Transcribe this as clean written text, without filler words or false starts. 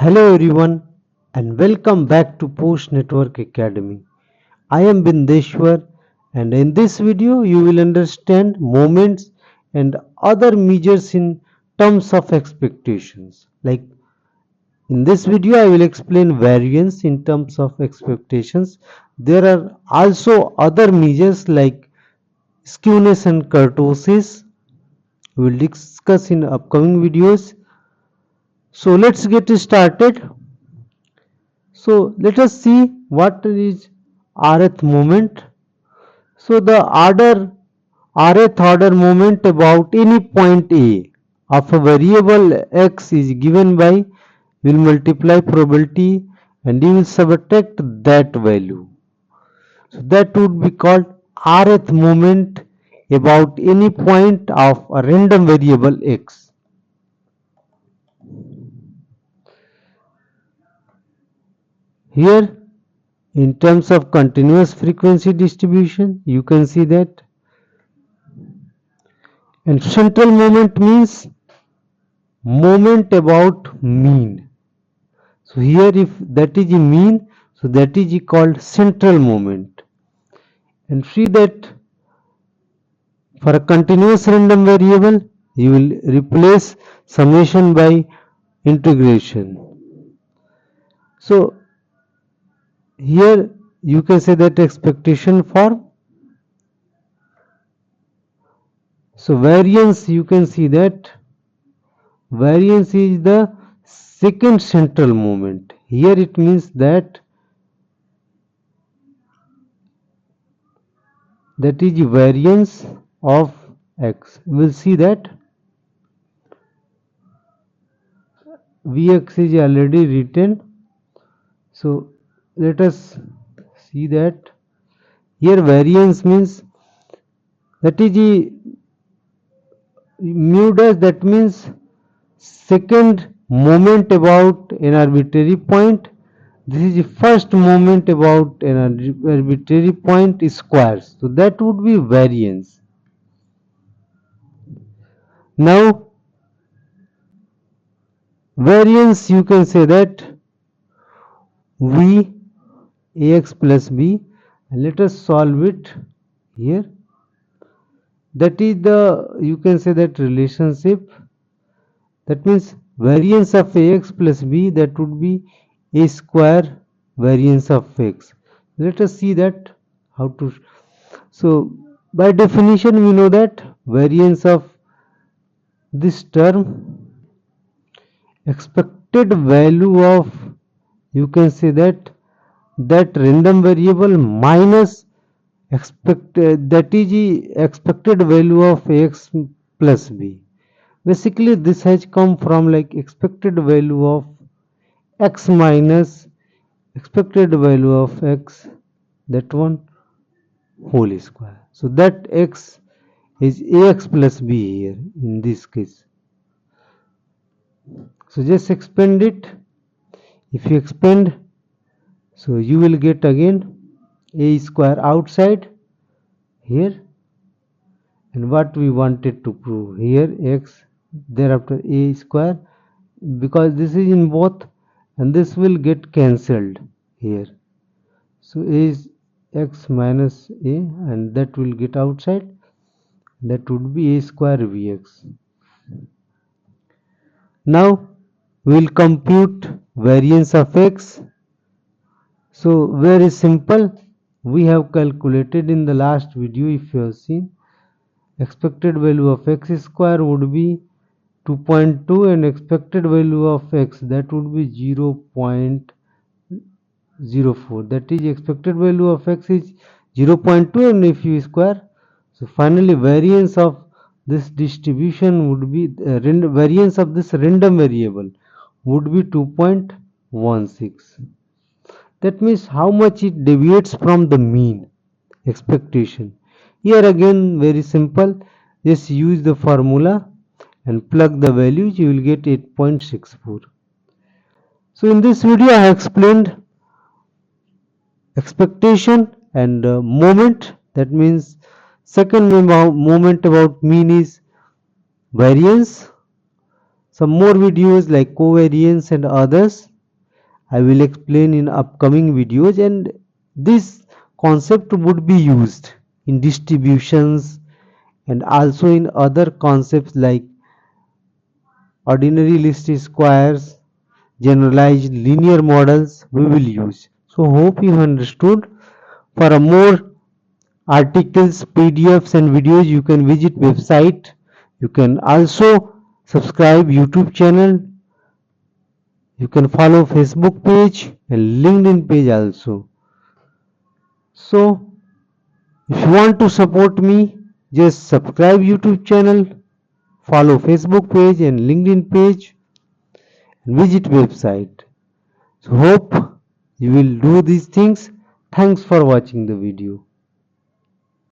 Hello everyone and welcome back to PostNetwork Academy. I am Bindeshwar and in this video you will understand moments and other measures in terms of expectations. Like in this video I will explain variance in terms of expectations. There are also other measures like skewness and kurtosis. We will discuss in upcoming videos. So let's get started. So let us see what is rth moment. So the rth order moment about any point A of a variable x is given by will multiply probability and you will subtract that value. So that would be called rth moment about any point of a random variable x. Here in terms of continuous frequency distribution, you can see that. And central moment means moment about mean. So here if that is a mean, so that is called central moment. And see that for a continuous random variable, you will replace summation by integration. So here you can say that expectation form. So variance, you can see that variance is the second central moment. Here it means that is variance of x. We will see that Vx is already written. So let us see that here variance means that is mu dash, that means second moment about an arbitrary point. This is the first moment about an arbitrary point squares. So that would be variance. Now variance, you can say that v ax plus b, and let us solve it here. That is the, you can say that relationship, that means variance of ax plus b, that would be a square variance of x. Let us see that how to. So by definition we know that variance of this term, expected value of, you can say that random variable minus that is the expected value of x plus b. Basically this has come from like expected value of x minus expected value of x, that one whole square. So that x is ax plus b here in this case. So just expand it. If you expand, so you will get again a square outside here, and what we wanted to prove here x, thereafter a square, because this is in both and this will get cancelled here. So a is x minus a and that will get outside, that would be a square vx. Now we will compute variance of x. So very simple, we have calculated in the last video. If you have seen, expected value of x square would be 2.2 and expected value of x, that would be 0.04. that is expected value of x is 0.2 and if you square, so finally variance of this distribution would be variance of this random variable would be 2.16. That means how much it deviates from the mean expectation. Here again very simple, just use the formula and plug the values, you will get 8.64. So in this video I have explained expectation and moment, that means second moment about mean is variance. Some more videos like covariance and others I will explain in upcoming videos, and this concept would be used in distributions and also in other concepts like ordinary list squares, generalized linear models we will use. So hope you understood. For a more articles, PDFs and videos, you can visit website. You can also subscribe YouTube channel. You can follow Facebook page and LinkedIn page also. So if you want to support me, just subscribe YouTube channel, follow Facebook page and LinkedIn page, and visit website. So hope you will do these things. Thanks for watching the video.